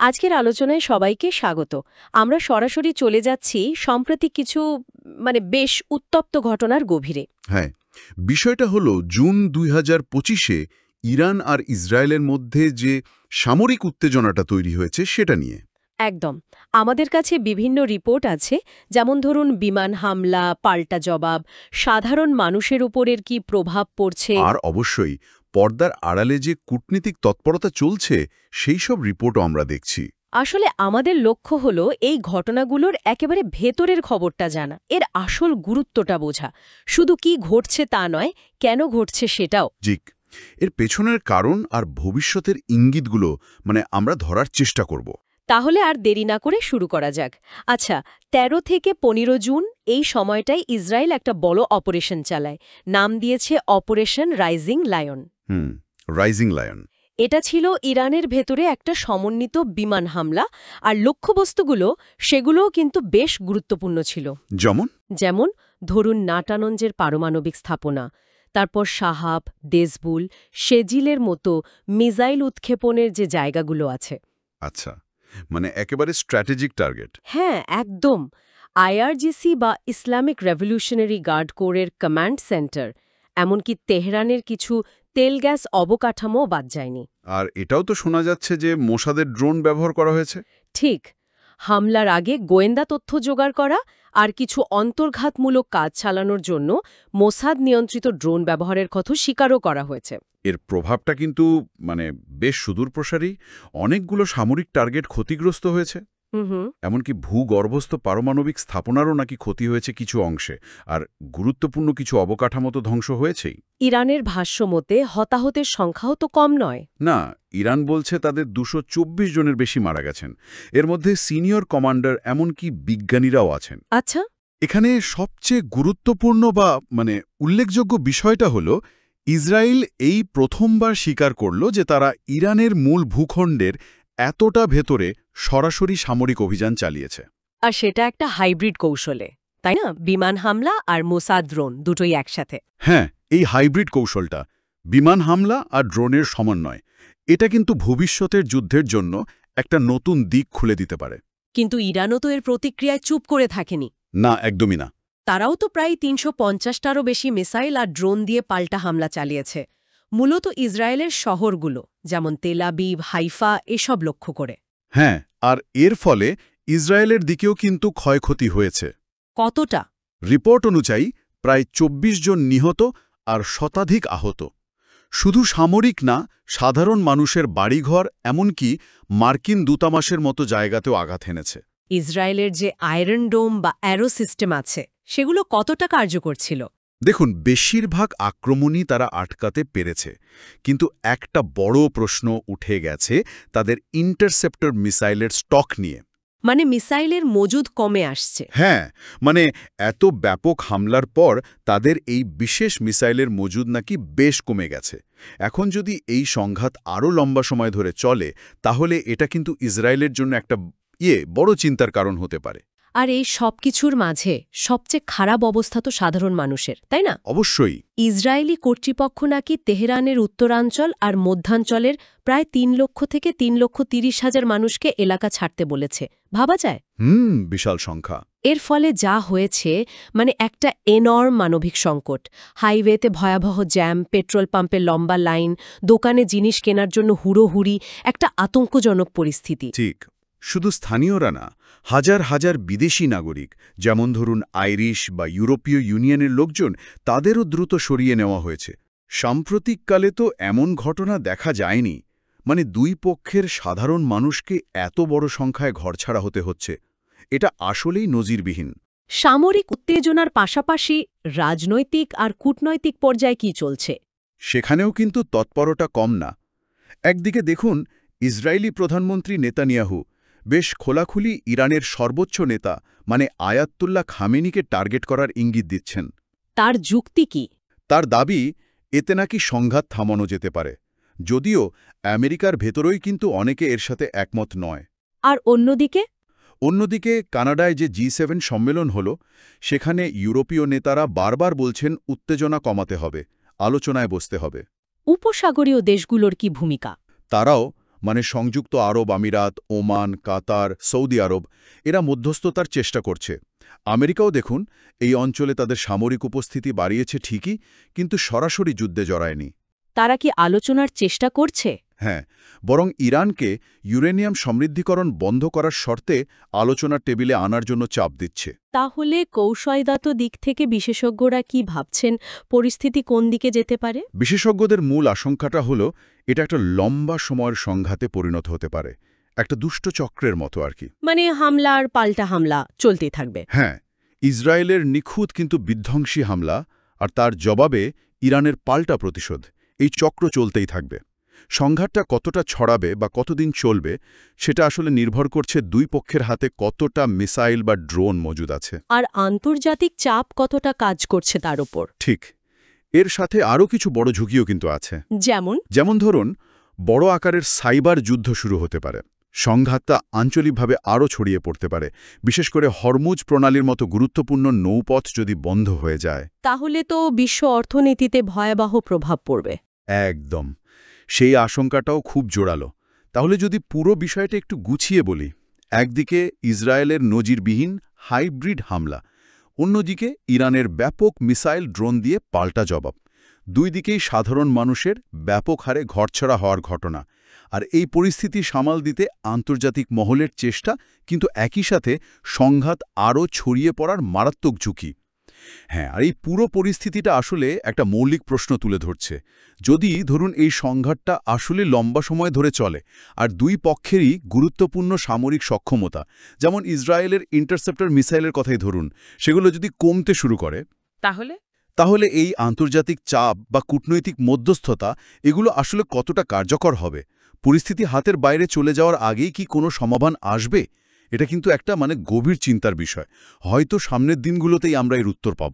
আজকের আলোচনায় সবাইকে স্বাগত। আমরা সরাসরি চলে যাচ্ছি সম্প্রতি কিছু বেশ উত্তপ্ত ঘটনার গভীরে। হ্যাঁ, বিষয়টা হলো জুন ২০২৫-এ ইরান আর ইসরায়েলের মধ্যে যে সামরিক উত্তেজনাটা তৈরি হয়েছে সেটা নিয়ে। একদম। আমাদের কাছে বিভিন্ন রিপোর্ট আছে, যেমন ধরুন বিমান হামলা, পাল্টা জবাব, সাধারণ মানুষের উপরের কি প্রভাব পড়ছে। আর অবশ্যই পর্দার আড়ালে যে কূটনীতিক তৎপরতা চলছে সেই সব রিপোর্টও আমরা দেখছি। আসলে আমাদের লক্ষ্য হলো এই ঘটনাগুলোর একেবারে ভেতরের খবরটা জানা, এর আসল গুরুত্বটা বোঝা। শুধু কি ঘটছে তা নয়, কেন ঘটছে সেটাও। জিক, এর পেছনের কারণ আর ভবিষ্যতের ইঙ্গিতগুলো আমরা ধরার চেষ্টা করব। তাহলে আর দেরি না করে শুরু করা যাক। আচ্ছা, ১৩ থেকে ১৫ জুন এই সময়টাই ইসরায়েল একটা বড় অপারেশন চালায়। নাম দিয়েছে operation rising lion. Rising lion. এটা ছিল ইরানের ভেতরে একটা সমন্বিত বিমান হামলা, আর লক্ষ্যবস্তুগুলো সেগুলোও কিন্তু বেশ গুরুত্বপূর্ণ ছিল। যেমন ধরুন নাটানঞ্জের পারমাণবিক স্থাপনা, তারপর শাহাব, দেজবুল, শেজিলের মতো মিসাইল উৎক্ষেপণের যে জায়গাগুলো আছে। আচ্ছা, একেবারে স্ট্র্যাটেজিক টার্গেট। হ্যাঁ, একদম। আইআরজিসি বা ইসলামিক রেভলিউশনারি গার্ড কোরের কমান্ড সেন্টার, এমনকি তেহরানের কিছু তেল গ্যাস অবকাঠামো বাদ যায়নি। আর এটাও তো শোনা যাচ্ছে যে মোসাদের ড্রোন ব্যবহার করা হয়েছে। ঠিক। হামলার আগে গোয়েন্দা তথ্য জোগাড় করা আর কিছু অন্তর্ঘাতমূলক কাজ চালানোর জন্য মোসাদ নিয়ন্ত্রিত ড্রোন ব্যবহারের কথা স্বীকারও করা হয়েছে। এর প্রভাবটা কিন্তু বেশ সুদূরপ্রসারী। অনেকগুলো সামরিক টার্গেট ক্ষতিগ্রস্ত হয়েছে। এমনকি ভূগর্ভস্থ পারমাণবিক স্থাপনারও নাকি ক্ষতি হয়েছে কিছু অংশে, আর গুরুত্বপূর্ণ কিছু অবকাঠামো তো ধ্বংস হয়েছেই। ইরানের ভাষ্য মতে হতাহতের সংখ্যাও তো কম নয়। না, ইরান বলছে তাদের ২২৪ জনের বেশি মারা গেছেন। এর মধ্যে সিনিয়র কমান্ডার, এমনকি বিজ্ঞানীরাও আছেন। আচ্ছা। এখানে সবচেয়ে গুরুত্বপূর্ণ বা উল্লেখযোগ্য বিষয়টা হলো, ইসরায়েল এই প্রথমবার স্বীকার করল যে তারা ইরানের মূল ভূখণ্ডের এতটা ভেতরে সরাসরি সামরিক অভিযান চালিয়েছে। আর সেটা একটা হাইব্রিড কৌশলে, তাই না? বিমান হামলা আর মোসাদ ড্রোন দুটোই একসাথে। হ্যাঁ, এই হাইব্রিড কৌশলটা, বিমান হামলা আর ড্রোনের সমন্বয়, এটা কিন্তু ভবিষ্যতের যুদ্ধের জন্য একটা নতুন দিক খুলে দিতে পারে। কিন্তু ইরানও তো এর প্রতিক্রিয়ায় চুপ করে থাকেনি। না, একদমই না। তারাও তো প্রায় ৩৫০টারও বেশি মিসাইল আর ড্রোন দিয়ে পাল্টা হামলা চালিয়েছে, মূলত ইসরায়েলের শহরগুলো যেমন তেল আবিব, হাইফা এসব লক্ষ্য করে। হ্যাঁ, আর এর ফলে ইসরায়েলের দিকেও কিন্তু ক্ষয়ক্ষতি হয়েছে। কতটা? রিপোর্ট অনুযায়ী প্রায় ২৪ জন নিহত আর শতাধিক আহত। শুধু সামরিক না, সাধারণ মানুষের বাড়িঘর, এমনকি মার্কিন দূতাবাসের মতো জায়গাতেও আঘাত এনেছে। ইসরায়েলের যে আয়রন ডোম বা অ্যারো সিস্টেম আছে, সেগুলো কতটা কার্যকর ছিল? দেখুন, বেশিরভাগ আক্রমণই তারা আটকাতে পেরেছে, কিন্তু একটা বড় প্রশ্ন উঠে গেছে তাদের ইন্টারসেপ্টর মিসাইলের স্টক নিয়ে। মিসাইলের মজুদ কমে আসছে। হ্যাঁ, এত ব্যাপক হামলার পর তাদের এই বিশেষ মিসাইলের মজুদ নাকি বেশ কমে গেছে। এখন যদি এই সংঘাত আরও লম্বা সময় ধরে চলে, তাহলে এটা কিন্তু ইসরায়েলের জন্য একটা বড় চিন্তার কারণ হতে পারে। আর এই সবকিছুর মাঝে সবচেয়ে খারাপ অবস্থা তো সাধারণ মানুষের, তাই না? অবশ্যই। ইসরায়েলি কর্তৃপক্ষ নাকি তেহরানের উত্তরাঞ্চল আর মধ্যাঞ্চলের প্রায় ৩ লক্ষ থেকে ৩,৩০,০০০ মানুষকে এলাকা ছাড়তে বলেছে। ভাবা যায়? বিশাল সংখ্যা। এর ফলে যা হয়েছে, একটা এনর্ম মানবিক সংকট। হাইওয়েতে ভয়াবহ জ্যাম, পেট্রোল পাম্পে লম্বা লাইন, দোকানে জিনিস কেনার জন্য হুড়োহুড়ি, একটা আতঙ্কজনক পরিস্থিতি। ঠিক। শুধু স্থানীয়রা না, হাজার হাজার বিদেশি নাগরিক, যেমন ধরুন আইরিশ বা ইউরোপীয় ইউনিয়নের লোকজন, তাদেরও দ্রুত সরিয়ে নেওয়া হয়েছে। সাম্প্রতিককালে তো এমন ঘটনা দেখা যায়নি। দুই পক্ষের সাধারণ মানুষকে এত বড় সংখ্যায় ঘরছাড়া হতে হচ্ছে, এটা আসলেই নজিরবিহীন। সামরিক উত্তেজনার পাশাপাশি রাজনৈতিক আর কূটনৈতিক পর্যায়ে কি চলছে? সেখানেও কিন্তু তৎপরতা কম না। একদিকে দেখুন, ইসরায়েলি প্রধানমন্ত্রী নেতানিয়াহু বেশ খোলাখুলি ইরানের সর্বোচ্চ নেতা আয়াতুল্লাহ খামেনিকে টার্গেট করার ইঙ্গিত দিচ্ছেন। তার যুক্তি কি? তার দাবি, এতে নাকি সংঘাত থামানো যেতে পারে, যদিও আমেরিকার ভেতরেই কিন্তু অনেকে এর সাথে একমত নয়। আর অন্যদিকে কানাডায় যে G7 সম্মেলন হল, সেখানে ইউরোপীয় নেতারা বারবার বলছেন উত্তেজনা কমাতে হবে, আলোচনায় বসতে হবে। উপসাগরীয় দেশগুলোর কি ভূমিকা? তারাও মানে সংযুক্ত আরব আমিরাত, ওমান, কাতার, সৌদি আরব এরা মধ্যস্থতার চেষ্টা করছে। আমেরিকাও দেখুন এই অঞ্চলে তাদের সামরিক উপস্থিতি বাড়িয়েছে ঠিকই, কিন্তু সরাসরি যুদ্ধে জড়ায়নি। তারা কি আলোচনার চেষ্টা করছে? হ্যাঁ, বরং ইরানকে ইউরেনিয়াম সমৃদ্ধিকরণ বন্ধ করার শর্তে আলোচনার টেবিলে আনার জন্য চাপ দিচ্ছে। তাহলে কৌশলগত দিক থেকে বিশেষজ্ঞরা কি ভাবছেন, পরিস্থিতি কোন দিকে যেতে পারে? বিশেষজ্ঞদের মূল আশঙ্কাটা হলো এটা একটা লম্বা সময়ের সংঘাতে পরিণত হতে পারে, একটা দুষ্ট চক্রের মতো আর কি। মানে হামলা আর পাল্টা হামলা চলতেই থাকবে। হ্যাঁ, ইসরায়েলের নিখুঁত কিন্তু বিধ্বংসী হামলা আর তার জবাবে ইরানের পাল্টা প্রতিশোধ, এই চক্র চলতেই থাকবে। সংঘাতটা কতটা ছড়াবে বা কতদিন চলবে সেটা আসলে নির্ভর করছে দুই পক্ষের হাতে কতটা মিসাইল বা ড্রোন মজুদ আছে, আর আন্তর্জাতিক চাপ কতটা কাজ করছে তার উপর। ঠিক। এর সাথে আরও কিছু বড় ঝুঁকিও কিন্তু আছে। যেমন ধরুন, বড় আকারের সাইবার যুদ্ধ শুরু হতে পারে। সংঘাতটা আঞ্চলিকভাবে আরও ছড়িয়ে পড়তে পারে, বিশেষ করে হরমুজ প্রণালীর মতো গুরুত্বপূর্ণ নৌপথ যদি বন্ধ হয়ে যায়। তাহলে তো বিশ্ব অর্থনীতিতে ভয়াবহ প্রভাব পড়বে। একদম, সেই আশঙ্কাটাও খুব জোরালো। তাহলে যদি পুরো বিষয়টা একটু গুছিয়ে বলি, একদিকে ইসরায়েলের নজিরবিহীন হাইব্রিড হামলা, অন্যদিকে ইরানের ব্যাপক মিসাইল ড্রোন দিয়ে পাল্টা জবাব। দুই দিকেই সাধারণ মানুষের ব্যাপক হারে ঘরছড়া হওয়ার ঘটনা। আর এই পরিস্থিতি সামাল দিতে আন্তর্জাতিক মহলের চেষ্টা, কিন্তু একই সাথে সংঘাত আরও ছড়িয়ে পড়ার মারাত্মক ঝুঁকি। হ্যাঁ, আর এই পুরো পরিস্থিতিটা আসলে একটা মৌলিক প্রশ্ন তুলে ধরছে। যদি ধরুন এই সংঘাতটা আসলে লম্বা সময় ধরে চলে আর দুই পক্ষেরই গুরুত্বপূর্ণ সামরিক সক্ষমতা, যেমন ইসরায়েলের ইন্টারসেপ্টর মিসাইলের কথাই ধরুন, সেগুলো যদি কমতে শুরু করে, তাহলে এই আন্তর্জাতিক চাপ বা কূটনৈতিক মধ্যস্থতা এগুলো আসলে কতটা কার্যকর হবে? পরিস্থিতি হাতের বাইরে চলে যাওয়ার আগেই কি কোনো সমাধান আসবে? এটা কিন্তু একটা গভীর চিন্তার বিষয়। হয়তো সামনের দিনগুলোতেই আমরা এর উত্তর পাব।